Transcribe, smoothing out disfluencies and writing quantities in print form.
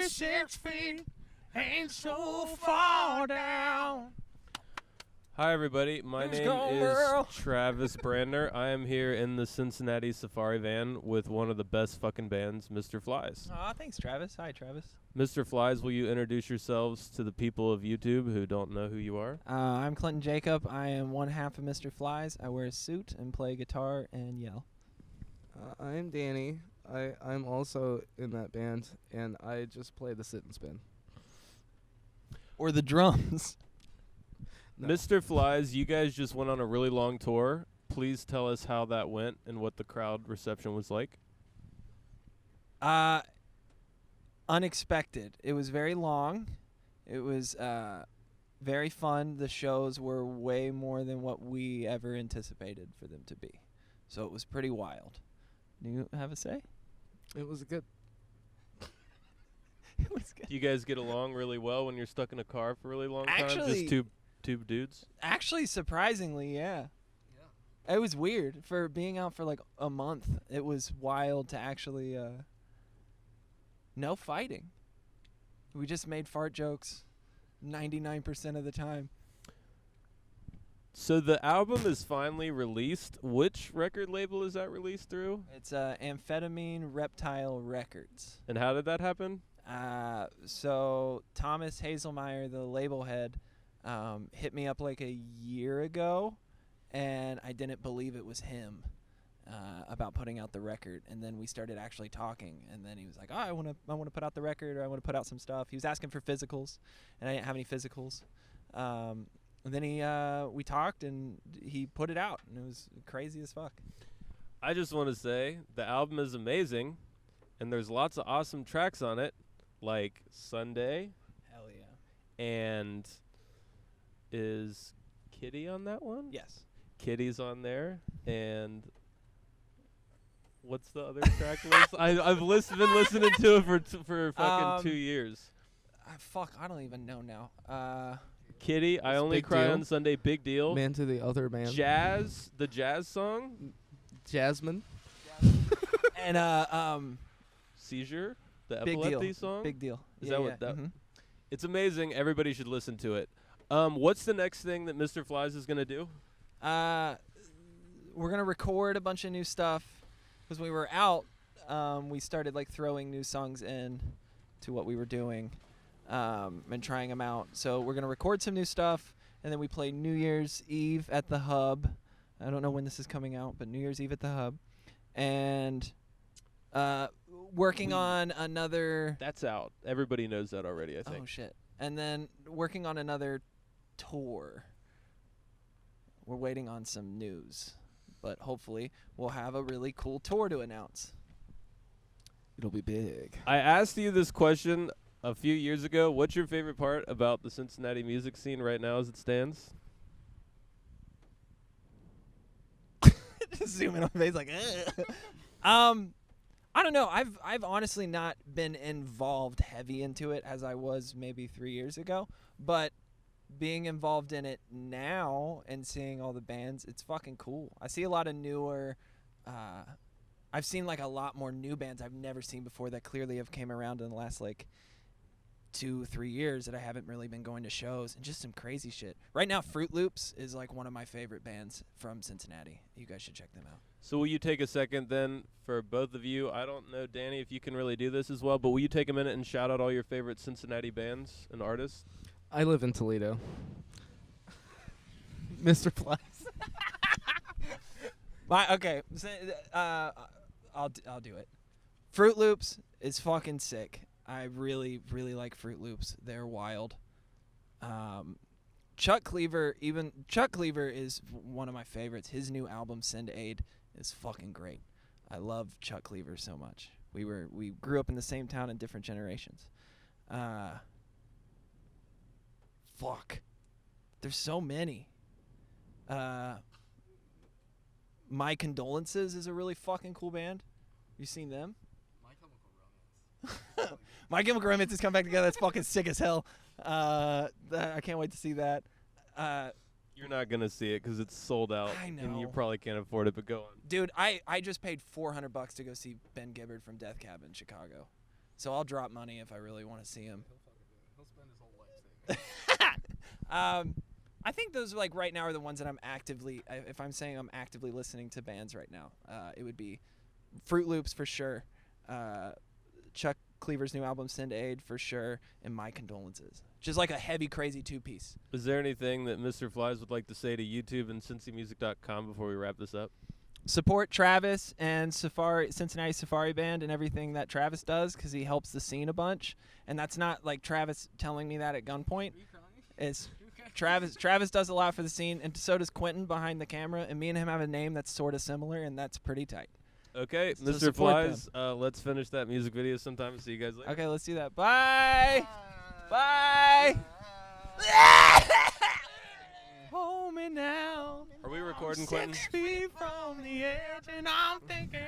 6 feet ain't so far down. Hi, everybody. My name is Travis Brandner. I am here in the Cincinnati Safari van with one of the best fucking bands, Mr. Phylzzz. Aw, thanks, Travis. Hi, Travis. Mr. Phylzzz, will you introduce yourselves to the people of YouTube who don't know who you are? I'm Quentin Jacob. I am one half of Mr. Phylzzz. I wear a suit and play guitar and yell. I'm Danny. I'm also in that band, and I just play the sit and spin. Or the drums. No. Mr. Phylzzz, you guys just went on a really long tour. Please tell us how that went and what the crowd reception was like. Unexpected. It was very long. It was very fun. The shows were way more than what we ever anticipated for them to be. So it was pretty wild. Do you have a say? It was good. It was good. Do you guys get along really well when you're stuck in a car for a really long time? Actually- Just two dudes? Actually, surprisingly, yeah. It was weird. For being out for like a month, it was wild to actually no fighting. We just made fart jokes 99% of the time. So the album is finally released. Which record label is that released through? It's Amphetamine Reptile Records. And how did that happen? So Thomas Hazelmeyer, the label head, hit me up like a year ago, and I didn't believe it was him about putting out the record. And then we started actually talking, and then he was like, "Oh, I want to put out the record, or I want to put out some stuff." He was asking for physicals, and I didn't have any physicals. And then we talked, and he put it out, and it was crazy as fuck. I just want to say the album is amazing, and there's lots of awesome tracks on it, like Sunday. Hell yeah. And is Kitty on that one? Yes. Kitty's on there, and what's the other track list? I've been listening to it for fucking 2 years. I don't even know now. Kitty, I It's Only Big Cry Deal. on Sunday, Big Deal. Man to the other man. The jazz song, Jasmine. And Seizure, the Big epilepsy Deal. song. Big Deal. Is Yeah, that yeah. what that? Mhm. It's amazing. Everybody should listen to it. What's the next thing that Mr. Phylzzz is gonna do? We're gonna record a bunch of new stuff because we were out. We started like throwing new songs in to what we were doing and trying them out. So we're gonna record some new stuff, and then we play New Year's Eve at the Hub. I don't know when this is coming out, but New Year's Eve at the Hub, and working on another. That's out. Everybody knows that already, I think. Oh shit! And then working on another tour. We're waiting on some news, but hopefully we'll have a really cool tour to announce. It'll be big. I asked you this question a few years ago. What's your favorite part about the Cincinnati music scene right now as it stands? Just zoom in on my face like, I don't know. I've honestly not been involved heavy into it as I was maybe 3 years ago, but being involved in it now and seeing all the bands, it's fucking cool. I see a lot of newer, I've seen like a lot more new bands I've never seen before that clearly have came around in the last like 2-3 years that I haven't really been going to shows, and just some crazy shit. Right now, Fruit Loops is like one of my favorite bands from Cincinnati. You guys should check them out. So will you take a second then for both of you? I don't know, Danny, if you can really do this as well, but will you take a minute and shout out all your favorite Cincinnati bands and artists? I live in Toledo. Mr. Phylzzz. Okay, I'll do it. Fruit Loops is fucking sick. I really, really like Fruit Loops. They're wild. Chuck Cleaver is one of my favorites. His new album, Send Aid, is fucking great. I love Chuck Cleaver so much. We grew up in the same town in different generations. Fuck. There's so many. My Condolences is a really fucking cool band. You seen them? My Chemical Romance has come back together. That's fucking sick as hell. I can't wait to see that. You're not going to see it because it's sold out. I know. And you probably can't afford it, but go on. Dude, I just paid $400 to go see Ben Gibbard from Death Cab in Chicago. So I'll drop money if I really want to see him. He'll spend his whole life saying I think those like right now are the ones that I'm actively. If I'm saying I'm actively listening to bands right now, it would be Fruit Loops for sure, Chuck Cleaver's new album Send Aid for sure, and My Condolences. Just like a heavy, crazy 2-piece. Is there anything that Mr. Flies would like to say to YouTube and CincyMusic.com before we wrap this up? Support Travis and Cincinnati Safari Band and everything that Travis does because he helps the scene a bunch. And that's not like Travis telling me that at gunpoint. It's Travis does a lot for the scene, and so does Quentin behind the camera. And me and him have a name that's sort of similar, and that's pretty tight. Okay, So Mr. support Flies, let's finish that music video sometime. See you guys later. Okay, let's do that. Bye. Bye. Hold me now. Are we recording, Quentin? 6 feet from the edge, and I'm thinking.